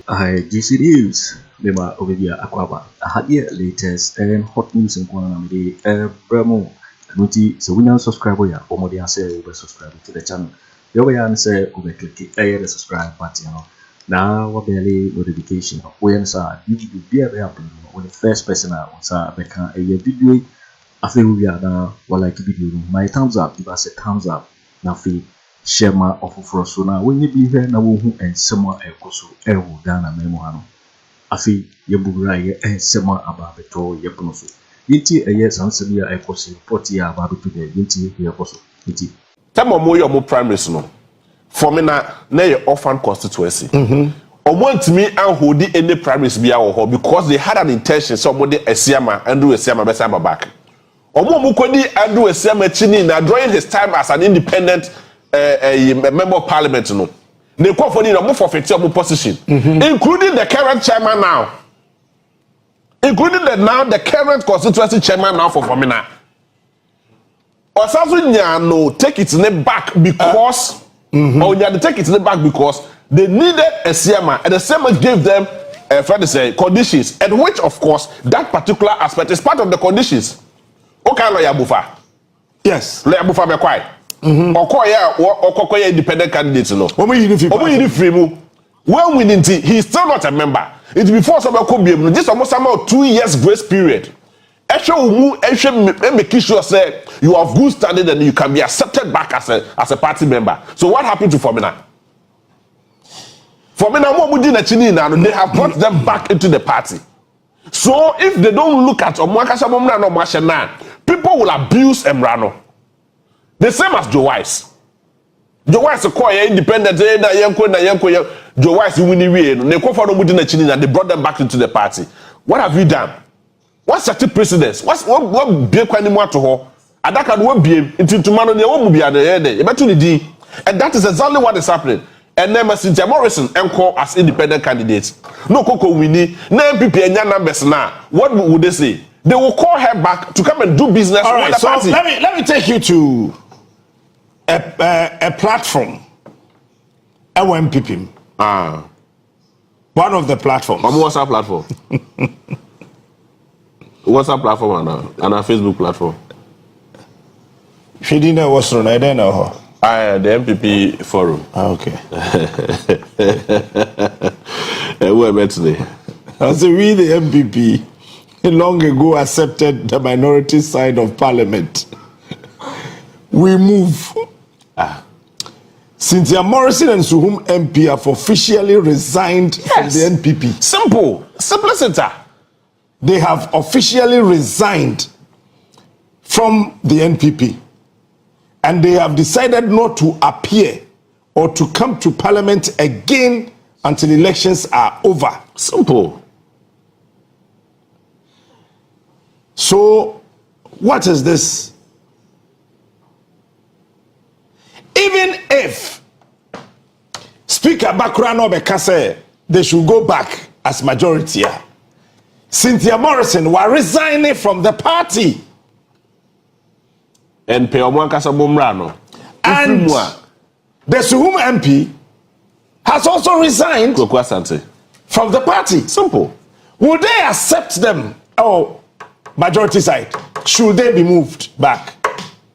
GC News, Mema Ovia Aquaba. I had the latest and hot news in Kwanamidi, Bremo. Nuti, so we now subscribe or more than say we subscribe to the channel. The way I say, we click the subscribe button. Now, what barely notification of when sir, you be able to when the first person out, sir, I can a video. I feel we are now, what like video. My thumbs up, give us a thumbs up. Now, feel. Share my Ato Forson now when you be here na who and someone else ewo Ghana memoano afi yebura and someone about the toy yeposo yiti a yes answer ya ekosi report ya about to the yiti yeposo yiti tell me your primaries no for me na your orphan constituency want me and hold any primaries be our because they had an intention somebody esiama and do esiama besama back omo kodi adu esiama chini na during his time as an independent a member of parliament no they call for the forfeit position including the current chairman now including the current constituency chairman now for Famina or no take its name back because or you had to take its name back because they needed a CMA and the CMA gave them say conditions and which of course that particular aspect is part of the conditions. Okay, lawyer Bufa. Yes, lawyer Bufa be quiet. Okoye independent candidate no. When we didn't, he's still not a member. It's before some could be able. This almost about 2 years grace period. Make sure say you have good standing and you can be accepted back as a party member. So what happened to Famina? Famina, they have brought them back into the party. So if they don't look at people will abuse Emrano. The same as Joe Wise. Joe Wise is quite independent. Joe Wise is winning. They brought them back into the party. What have you done? What set the precedence? What be anymore to her? And that can what be into tomorrow. And that is exactly what is happening. And then Cynthia Morrison encore as independent candidates. No Coco Winnie, no NPP and numbers now. What would they say? They will call her back to come and do business with the party. Let me take you to a platform. NPP. One of the platforms. What's our platform? What's our platform and our Facebook platform? She didn't know what's wrong. I don't know her. The NPP forum. Okay. Who met today? I said, we the NPP long ago accepted the minority side of parliament. We move. Cynthia Morrison and Suhum MP have officially resigned from the NPP. Simple. Simplicity. They have officially resigned from the NPP. And they have decided not to appear or to come to parliament again until elections are over. Simple. So, what is this? Even if Speaker Bakurano Bekase, they should go back as majority. Cynthia Morrison was resigning from the party. And the Suhum MP has also resigned from the party. Simple. Would they accept them? Oh, majority side. Should they be moved back?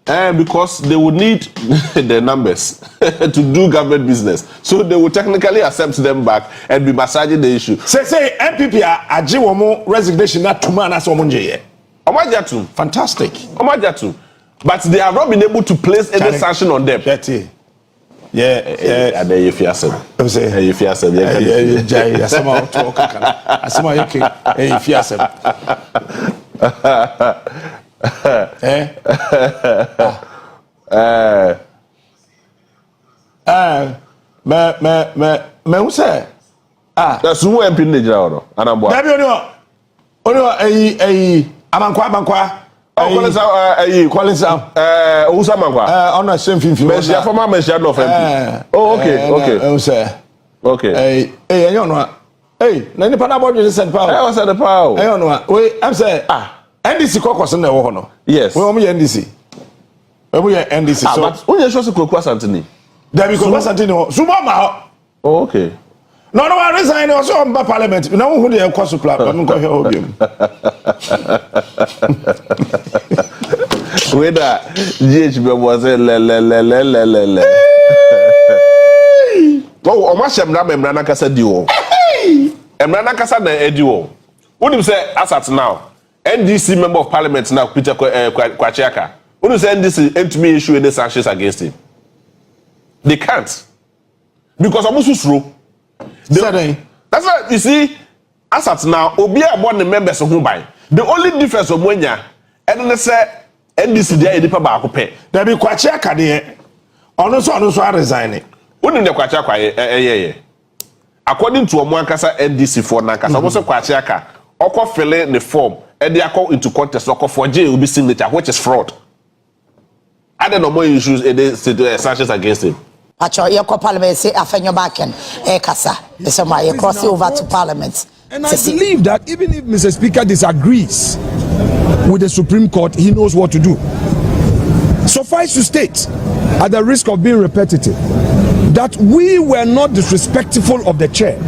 Because they would need the numbers to do government business. So they will technically accept them back and be massaging the issue. Say NPP Agyapong resignation not two man as Omonje. Omajatu. Fantastic. Omajatu. But they have not been able to place any sanction on them. Yeah. And then you fear some. You fear some. Yeah. Somehow talk. Somehow you fear some. Me who say? That's who MP in the general. Anambo. Dabi Amankwa. Calling some. Who's Amankwa? On the same thing. Measure for my measure of MP. Oh, okay. Okay. Hey, you know. Hey, nani pana board you send power. I was at the power. I don't know. Wait, I'm saying. NDC caucus in the war. Yes. We are NDC. We are NDC. So, but when you show Kweku Annan, there we go. Sumama. Oh, okay. No, I resign also on parliament. You know who they are called plan. I'm going to hear Whether GHB was a le. Oh, Omashem Emrana Kasa Duo. Emrana Kasa na Eduo. What do you say as at now? NDC member of parliament now, Peter Kwachiaka. What do you say NDC to me issue any sanctions against him? They can't. Because I'm also through. That's why you see, as at now, Obia born the members of Mumbai. The only difference of Mwenya, and they say NDC there is the pay. There be Kwachiaka there. Also resigning. Wouldn't the Kwachiaka? According to Omwankasa NDC for Nankasa, also Kwachiaka, Oko filling the form, and they are called into contest, Oko for J will be signature, which is fraud. I don't know more issues sanctions against him. Pacho, your parliament say Afenyo Markins, Kasa. This is why you cross over to parliament. And I believe that even if Mr. Speaker disagrees with the Supreme Court, he knows what to do. Suffice to state, at the risk of being repetitive, that we were not disrespectful of the chair.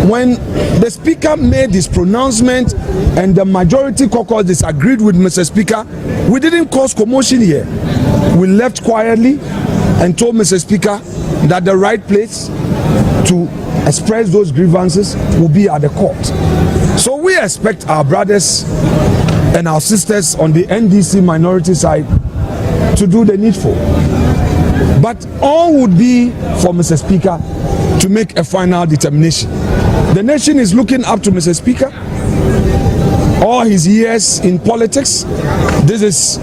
When the Speaker made his pronouncement and the majority caucus disagreed with Mr. Speaker, we didn't cause commotion here. We left quietly and told Mr. Speaker that the right place to express those grievances will be at the court. So we expect our brothers and our sisters on the NDC minority side to do the needful. But all would be for Mr. Speaker to make a final determination. The nation is looking up to Mr. Speaker. All his years in politics, this is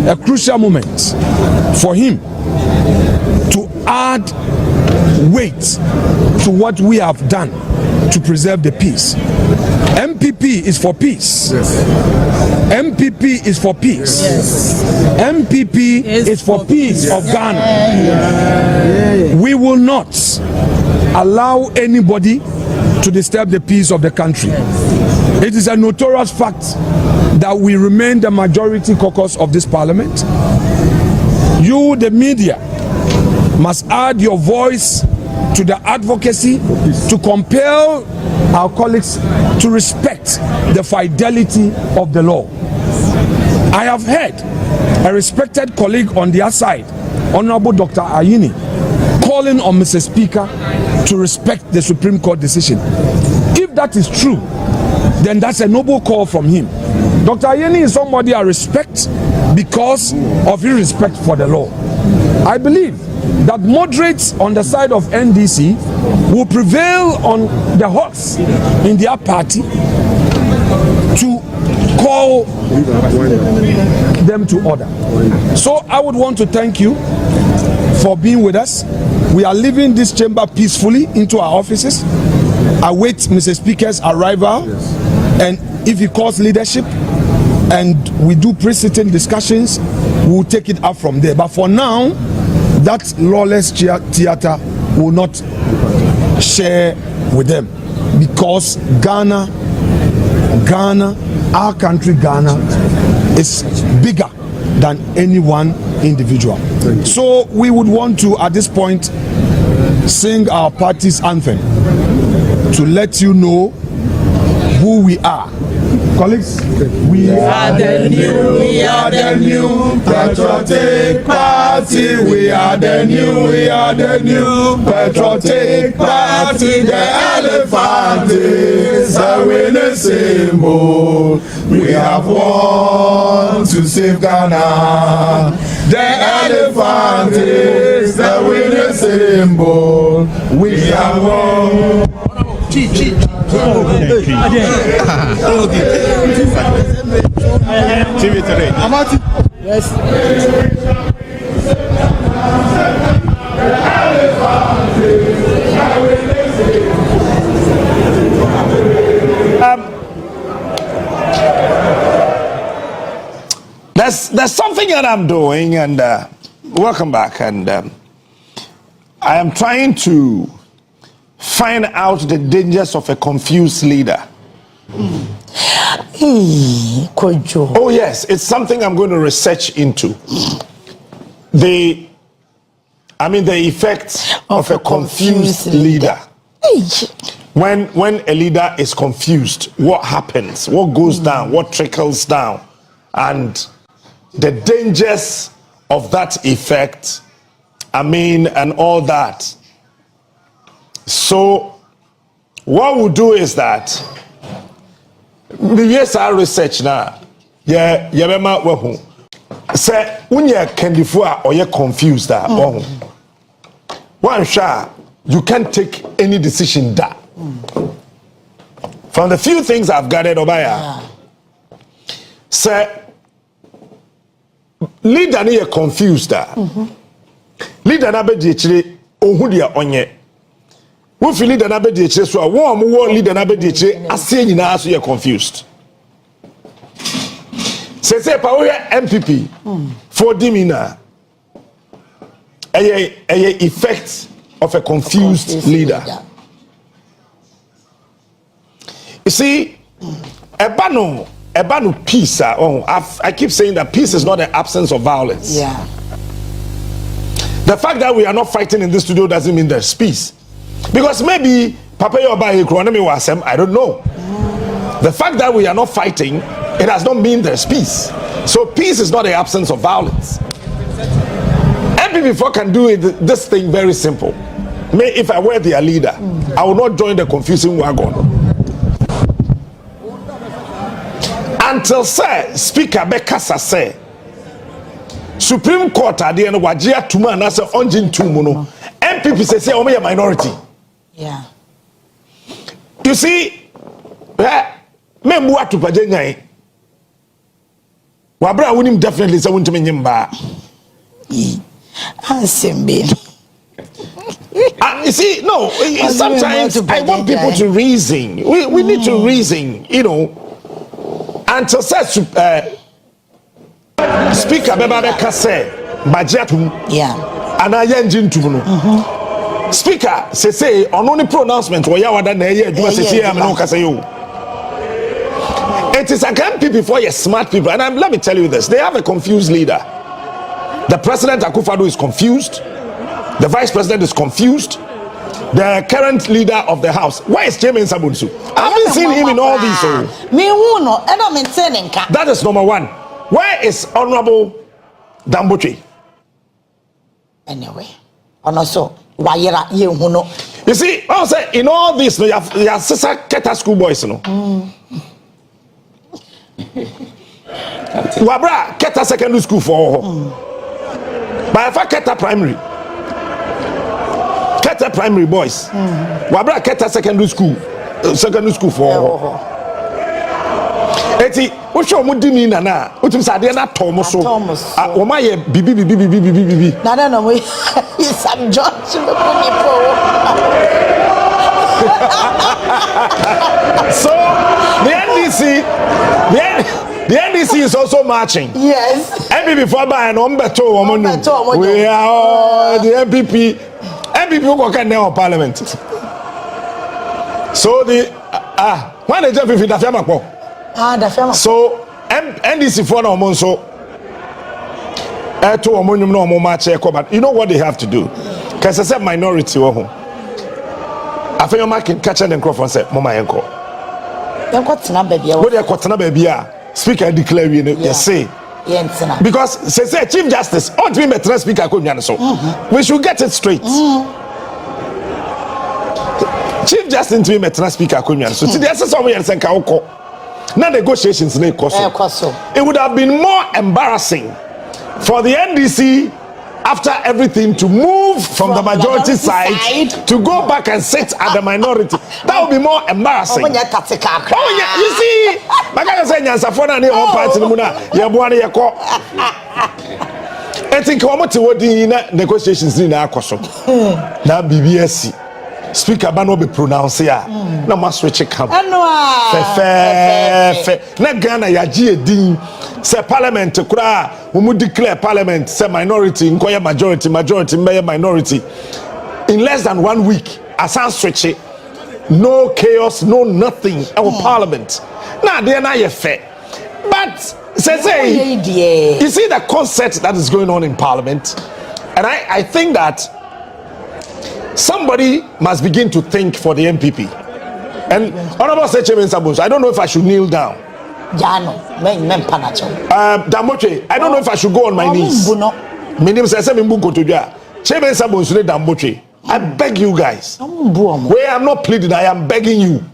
a crucial moment for him to add weight to what we have done to preserve the peace. NPP is for peace. Yes. NPP is for peace. Yes. NPP is for peace of Ghana. Yeah. We will not allow anybody to disturb the peace of the country. It is a notorious fact that we remain the majority caucus of this parliament. You, the media, must add your voice to the advocacy to compel our colleagues to respect the fidelity of the law. I have heard a respected colleague on their side, Honorable Dr. Ayini, calling on Mr. Speaker to respect the Supreme Court decision. If that is true, then that's a noble call from him. Dr. Ayini is somebody I respect because of his respect for the law. I believe that moderates on the side of NDC will prevail on the hawks in their party to call them to order. So I would want to thank you for being with us. We are leaving this chamber peacefully into our offices. Await Mr. Speaker's arrival, and if he calls leadership and we do pre-sitting discussions, we'll take it up from there. But for now, that lawless theater will not share with them, because Ghana, our country Ghana, is bigger than any one individual. So we would want to, at this point, sing our party's anthem to let you know who we are. Colleagues, we are the new patriotic party. We are the new patriotic party. The elephant is a winning symbol. We have won to save Ghana. The elephant is the winning symbol. We have won. TV today. Yes. There's something that I'm doing, and welcome back. And I am trying to find out the dangers of a confused leader. Kojo. Oh yes, it's something I'm going to research into. The effects of a confused leader. When a leader is confused, what happens? What goes down? What trickles down? And the dangers of that effect, and all that. So what we'll do is that yes, our research now. Yabema wahu. Say when you can differ or you're confused one shot, you can't take any decision that. From the few things I've gathered over here, say leader ni confused leader na be di echire ohun dia onye wo fi leader na be di echire so a wo leader na be di echire ase nyina so ye confused. Say power NPP for dimina a effect of a confused leader. You see, ebano peace. I keep saying that peace is not the absence of violence. Yeah. The fact that we are not fighting in this studio doesn't mean there's peace, because maybe Papa Yoba economy was I don't know. The fact that we are not fighting, it does not mean there's peace. So peace is not the absence of violence. NPP can do this thing very simple. If I were their leader, I would not join the confusing wagon. Until Speaker Bekasa say Supreme Court at the end of Wajia Tuma and answer Onjin Tumuno, NPP say only a minority. Yeah. You see, Memua to Pajanya Wabra wouldn't definitely say wouldn't mean Yimba. You see, no, sometimes I want people to reason. We need to reason, until says Speaker Bebabeka say Bajatum, and I engine to Speaker say on only pronouncement where you are done here, do say I'm no Casayo. It is a campaign before you smart people, and let me tell you this: they have a confused leader. The president Akufo Addo is confused. The vice president is confused. The current leader of the house, where is James Sabunsu? I haven't seen him in all these. That is number one. Where is Honorable Damboche? Anyway, also, you see, I say in all this, you have Sister Keta school boys, Wabra Keta secondary school for by a Keta primary. Keta primary boys. Wabra Keta secondary school for. Eti, what show mudimi nana? What you say? They are not Thomas. Oma ye bibi. Nana no we. Some George. So the NDC is also marching. Yes. NPP for by an umbeto woman. We are all the NPP who can now parliament. So the when they jump in the Fiamako. So NDC for no monso. To a monum no more march. But you know what they have to do? Because I said minority. Afenyo Markins catch and Crawford and say, Mama Yanko. What are Kotana baby? Speaker declare you say. Because say Chief Justice, ought to be better speaker. We should get it straight. Chief Justice to be better speaker. So today, somebody else and Kaoko. Now negotiations may cost. It would have been more embarrassing for the NDC after everything to move from the majority side to go back and sit at the minority. That would be more embarrassing. You see, I think how much negotiations in our course. Now BBSC Speaker Bano be pronounced here. No must switch camp. Na Ghana ya GD say parliament kura we declare parliament say minority inquire majority minority in less than 1 week. Asan switch it. No chaos, no nothing. Our parliament. Now they are not fair. But say you see the concept that is going on in parliament, and I think that somebody must begin to think for the NPP. And Honorable Chairman Sabunso, I don't know if I should kneel down. Damboche, I don't know if I should go on my knees. My name is Chairman Sabunso Damboche. I beg you guys. Where I'm not pleading, I am begging you.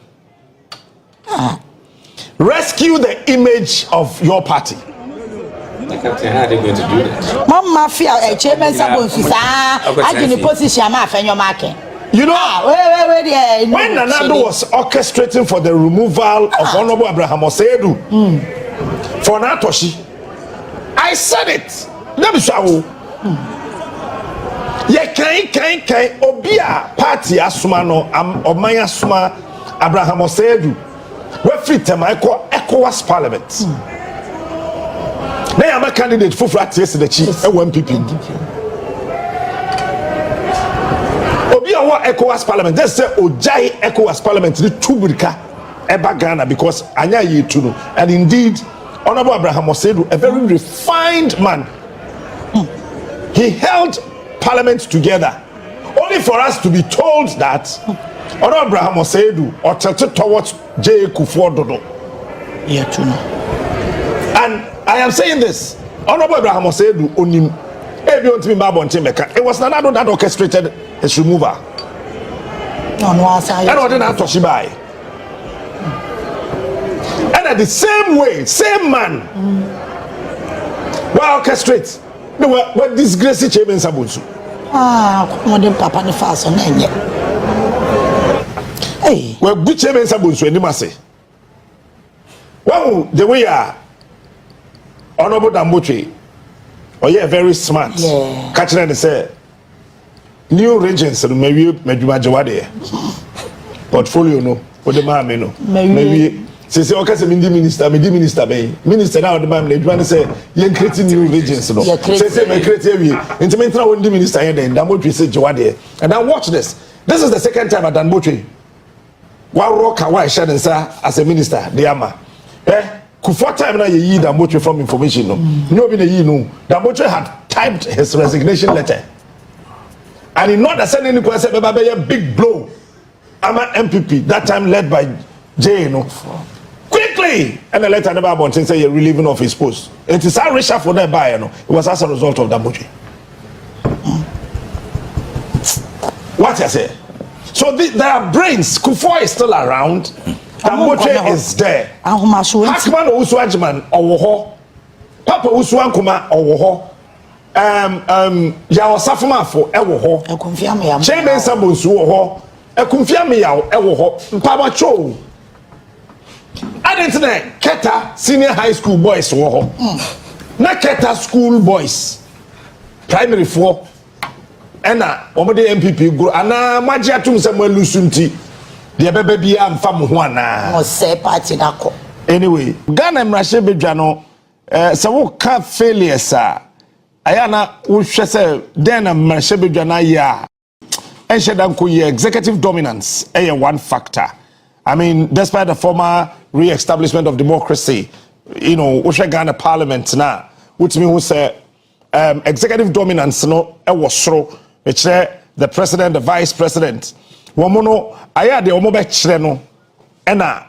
Rescue the image of your party. Captain, how are they going to do that? Mama fear Chairman Sabunso. I can position Afenyo Markins. You know, when Nanado was orchestrating for the removal of Honorable Abraham Osedu for Natoshi, I said it. Let me show you. Ye kai obia party asumano omaya suma Abraham Osedu we fit eko ECOWAS parliament. Now I'm a candidate for flat the chief NPP. Obiawa ECOWAS parliament. They say Ojai ECOWAS parliament the Tubrika Eba Ghana because Anya Yituno. And indeed, Honorable Abraham Osedu, a very refined man. He held parliament together. Only for us to be told that Honorable Abraham Osedu or tilted towards Akufo Addo. And I am saying this. Honorable Abraham Osedu onim. It was Nanado that orchestrated his removal. And at the same way, same man, well orchestrate. No, what disgrace Chairman Sabunso. Modern Papa ni fast on any. Hey, well, good Chairman Sabunso, and you must say. Well, the way you are, Honorable Damboche. Oh yeah, very smart. Yeah. Catching and say new regions maybe Jawade portfolio no for the man no maybe say okay say minister minister now the man they say you creating new regions no say me create we intimate now the minister here then Damboche say Jawade and now watch this is the second time at Damboche wa rock why share as a minister the ama Kufuor time na ye Damboche from information no. No be ye no. Damboche had typed his resignation letter. And he not send any question about a big blow. I'm an MPP that time led by J no. Quickly and the letter never about say you're relieving of his post. It is how rich for that buyer no. It was as a result of Damboche. What I say? So there are brains. Kufuor is still around. Damboche is there. Hakman Uswajman owo. Papa Uswankuma owo. Yaw Safumafo ewo ho. Chairman Sabunso owo. Aremeyaw ewo ho. Mpabacho. Adentine Keta senior high school boys wo ho. Na Keta school boys primary 4 ena omode MPP group ana magiatum semwa lusunti. The baby am fam ho ana mo say party dako anyway Ghana mrashe bedwa no se wo ka failures ayana wo hwe se den na mrashe bedwa na ya enhyedanko ye executive dominance one factor. I mean despite the former re-establishment of democracy, you know, wo hwe Ghana parliament na wotimi who say executive dominance no was soro the president, the vice president. Womono aya de omo be kire no ena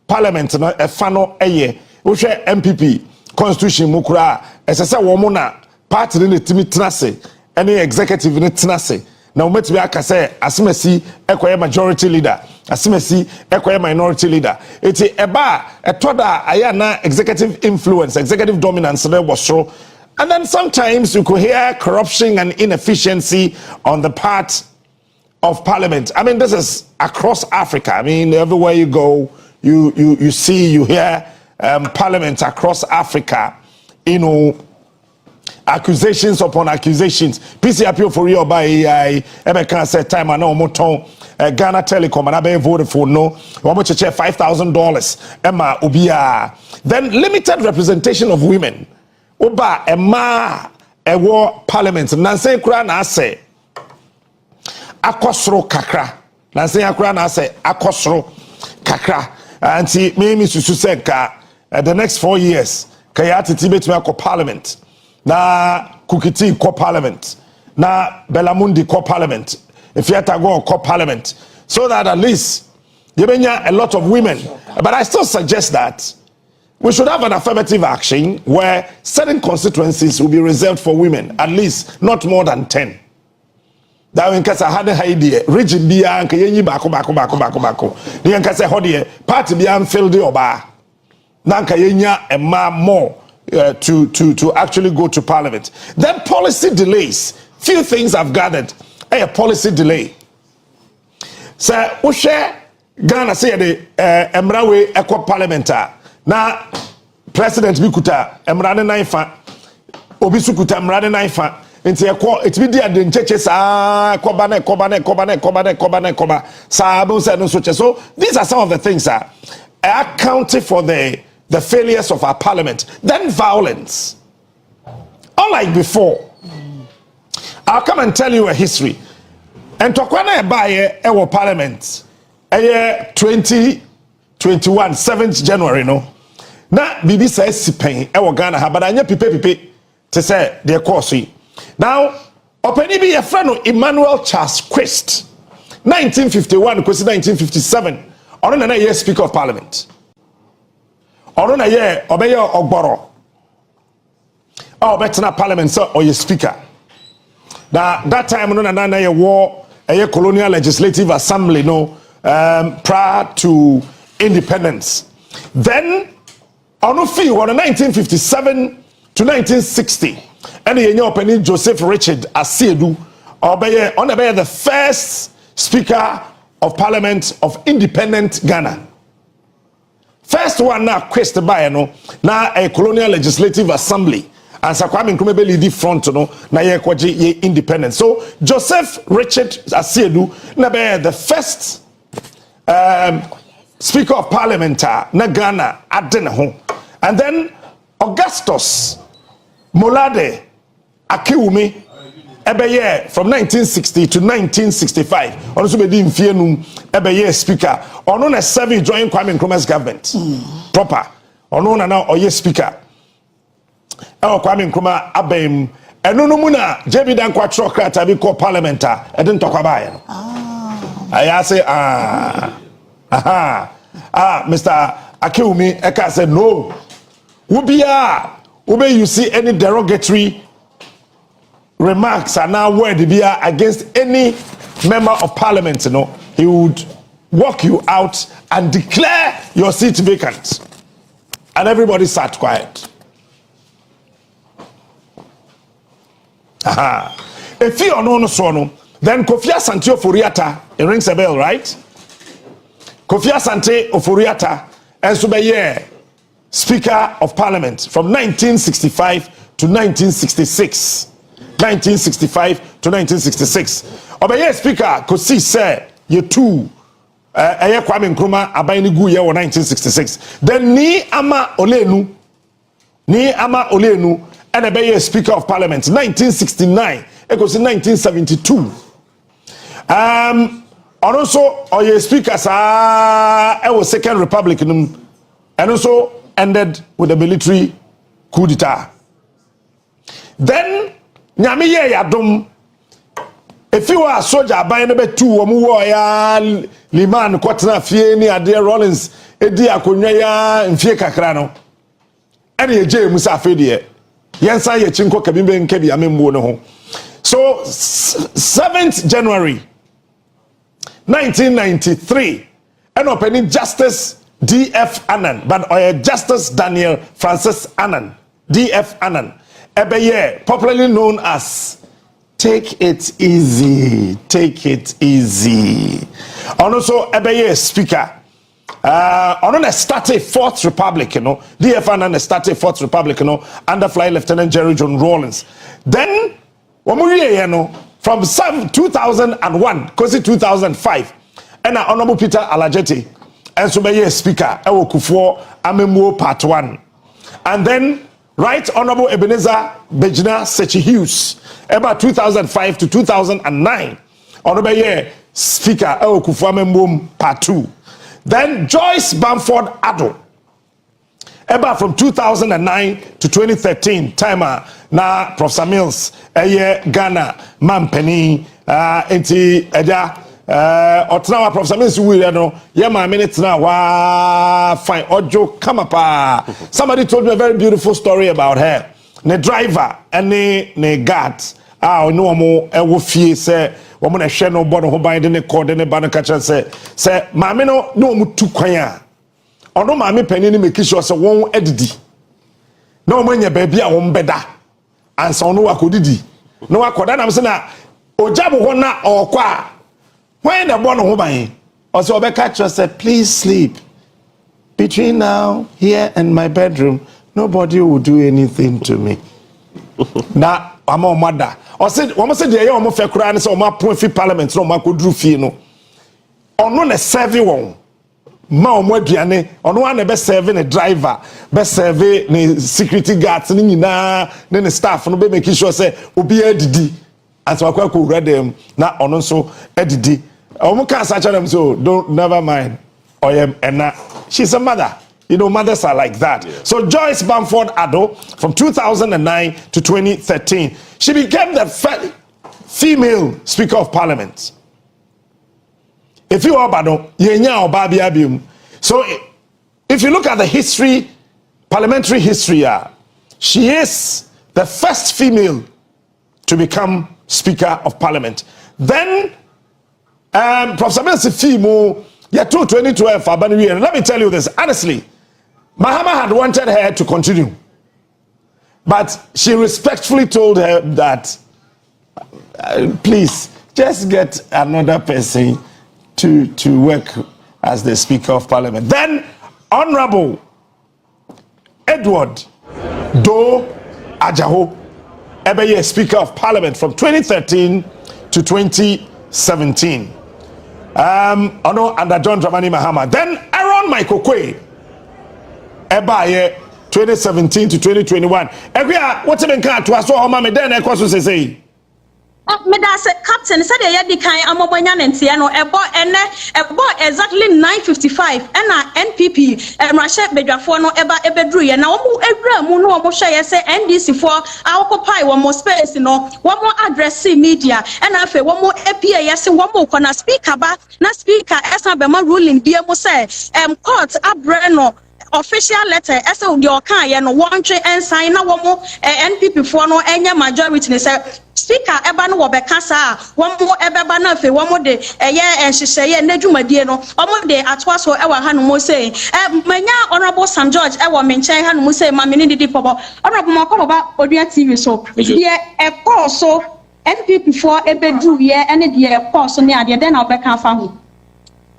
parliament no efa no eye wo hwe MPP constitution mu kura esese womo na party ne timi tenase ene executive ne tenase na umetimi aka say asemasi ekoye majority leader asemasi ekoye minority leader eti eba etoda aya na executive influence, executive dominance no was so. And then sometimes you could hear corruption and inefficiency on the part of parliament. I mean, this is across Africa. I mean, everywhere you go, you see, you hear parliaments across Africa, you know, accusations upon accusations. PC appeal for you by AI. Can say time I know moton Ghana Telecom and I be voted for no. Want to check $5,000. Emma Ubia. Then limited representation of women. Oba Emma Ewo Parliament. Nancy Kura na say. Akosro kakra na say akra na say akosro kakra anti me susu senka the next 4 years kayati tibetuma ko parliament na kukiti ko parliament na belamundi ko parliament if you have to go call parliament, so that at least you may a lot of women. But I still suggest that we should have an affirmative action where certain constituencies will be reserved for women, at least not more than 10. That when kasa had a idea, region be anka yenyi bako. The kasa hodie party be unfilled oba. Nanka yenya a ma more to actually go to parliament. Then policy delays. Few things I've gathered. A policy delay. So we share Ghana say the Emrawe Eco Parliamentar. Na President Bikuta Emrane Naifa Obisukuta Emrane Naifa. It's be the churches koba so these are some of the things that are accounting for the failures of our parliament. Then violence. Unlike before, I'll come and tell you a history. And Tokwana Baye Ewo Parliament 2021 7th January no. Na bibi says sipen Ewo Ghana but anya pipe to say their course. Now, Openi be a friend of Emmanuel Charles Quist, 1951 to 1957, on a year Speaker of Parliament. On a year, Obeya Ogboro. Oh, better Parliament, sir, or your Speaker. Now, that time, on a war, a colonial legislative assembly, no, prior to independence. Then, on a fee, on 1957 to 1960. And the opening Joseph Richard Asiedu, on the first Speaker of Parliament of independent Ghana. First one now quest by no now a colonial legislative assembly and Sakwame Nkrumah lead front no na ye kwaji ye independent. So Joseph Richard Asiedu na be the first Speaker of Parliament na Ghana adene ho. And then Augustus Molade Akiwumi ebeye from 1960 to 1965 also be di mfienum ebeye speaker ono na serve join Kwame Nkrumah's government proper ono na now oye speaker Kwame Nkrumah abem eno no mu na JB Dan Kwatro krata bi call parliament e den tokwa bae no I say Mr. Akiwumi eka said no ubia you see any derogatory remarks are now word against any member of parliament, you know, he would walk you out and declare your seat vacant. And everybody sat quiet. If you are no sono, then Kofi Asante Ofori Atta, it rings a bell, right? Kofi Asante Ofori Atta, and so be Speaker of Parliament from 1965 to 1966. 1965 to 1966. Obeye Speaker Kosi say ye two Kwame Nkrumah abayini gu ye 1966. Then ni ama olenu and obeye Speaker of Parliament 1969 ekosi 1972. Also oye Speaker sa was Second Republic and also ended with a military coup d'etat. Then Nyame ye yadom if you are soldier by number 2 omu ya liman kwatena fie ni ade Rollins edi akonwa ya mfie kakra no ene ye je musa afedie yensa ye chinko kabimbe nkebi amembo no ho. So 7th January 1993 and opening Justice D.F. Annan but Justice Daniel Francis Annan D.F. Annan ebeye popularly known as Take It Easy. And also ebeye Speaker on a started 4th Republic, you know, D.F. Annan started 4th Republic, you know, under Flight Lieutenant Jerry John Rawlins. Then from 2001 cause 2005 and Honorable Peter Alajeti and so be Speaker Ewo Kufuor Amemwo Part 1. And then Right Honorable Ebenezer Bejina Sechi Hughes about 2005 to 2009. Honorable Speaker Ewo Kufuor Amemwo Part 2. Then Joyce Bamford Addo about from 2009 to 2013 timer na Professor Mills Ghana Mampeni enti eja otna Professor Mensu we no ye ma minute na wa fine ojo come pa. Somebody told me a very beautiful story about her. Ne driver and ne guard no mo ewo fie se wo mo na hwe no bo no ho ban de ne code ne ba no ka se maame no mu tu kwan a ono maame pani ni make sure se won edidi na o manya ba bia won beda ansa ono akodidi no akoda na se na ojabo ho na okwa when the bo no ho ban o se obeka say please sleep between now here and my bedroom nobody will do anything to me na ama mother o said wo mo say dey o mo fe kura ne say o ma pon fi parliament no ma ko duru fie no ono na serve won ma o mo aduane ono an be serve ne driver be serve ne security guards ni nyina ne staff no be make sure say obi adidi anso akwa ko wura dem na ono nso adidi o mo kan sa charem so don't never mind oyem ena she's a mother. You know, mothers are like that. Yeah. So Joyce Bamford Addo, from 2009 to 2013, she became the first female Speaker of Parliament. If you are so if you look at the history, parliamentary history, she is the first female to become Speaker of Parliament. Then, Professor Mensu Fimo, 2012, let me tell you this, honestly, Mahama had wanted her to continue, but she respectfully told her that, please, just get another person to work as the Speaker of Parliament. Then, Honorable Edward Do Ajaho, Ebeye Speaker of Parliament from 2013 to 2017. Under John Dramani Mahama. Then Aaron Michael Kwe, Ebaye 2017 to 2021. What's even cut to us? So, Mama, then I was say. Medase captain said the kind Amobanya Nentiano about exactly 9:55 and NPP Rashet Bediatuo no Ebedru now Muno Mosha say NDC for occupy one more space one more address media and I one more APA yes one more corner speaker but na speaker Esabema ruling BMO say court abreno official letter as the Okan no one and sign now one more NPP for no any majority say Speaker eba no wobekasa one more ebeba na fe one more de and she say nedwumadie no omo de atoa so ewa hanu mo say manya honorable Sam George ewa menchen hanu mo say ma me ni popo honorable Makoba Odua TV so here e course so NPP for ebedu ye ene de e course ne ade den na obeka fa ho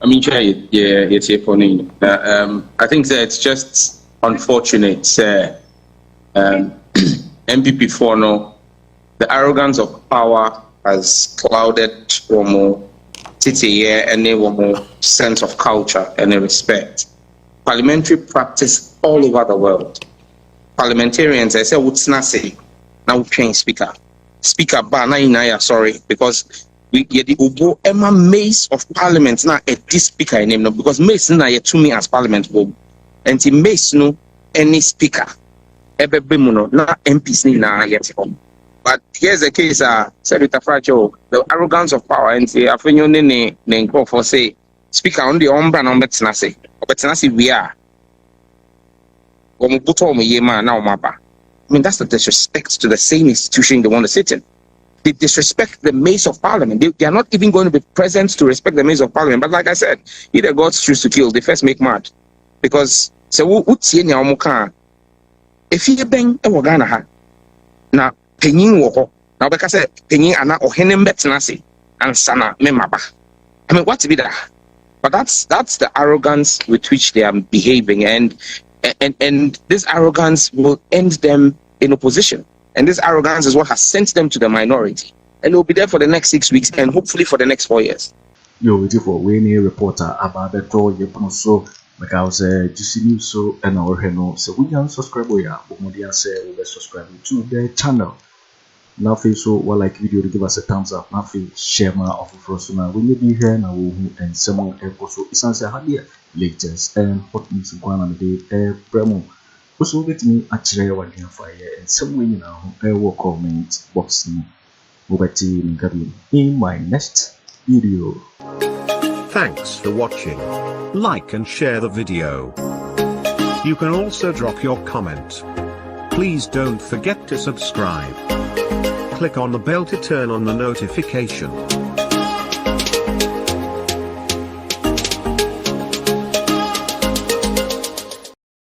I mean it's here for me. I think that it's just unfortunate NPP for no the arrogance of power has clouded Womo Titi and Womo sense of culture and respect. Parliamentary practice all over the world. Parliamentarians, I say, what's not say now we change speaker. Speaker Bana sorry, because we get the Ubo Emma Mace of Parliament now a this speaker in name no because Mace na ye to me as Parliament and the Mace no any speaker. Ebe bemuno na MPs ni na yet. But here's the case, Senator Fracho, the arrogance of power and say, Afenyo ne for say, speaker on the ombra no betenase. Betenase we are. I mean, that's the disrespect to the same institution they want to sit in. They disrespect the mace of parliament. They are not even going to be present to respect the mace of parliament. But like I said, either God's choose to kill, they first make mad. Because, so, if you bang a wagana, now, penyin wo na obeka say penyin ana ohenem betenase ansana memaba. I mean, what to be that? But that's the arrogance with which they are behaving, and this arrogance will end them in opposition, and this arrogance is what has sent them to the minority, and they'll be there for the next 6 weeks and hopefully for the next 4 years. Yo, waiting for Wayne reporter about the toy so because just news so and our no so we can subscribe ya say we subscribe to the channel. Now so what like video to give us a thumbs up. Now share my Ato Forson when you be here now and someone also essentially had the latest and hot news go on the promo. Also get me otchere wa Gyamfi and somewhere you know work comment box Mubati Gabi in my next video. Thanks for watching. Like and share the video. You can also drop your comment. Please don't forget to subscribe. Click on the bell to turn on the notification.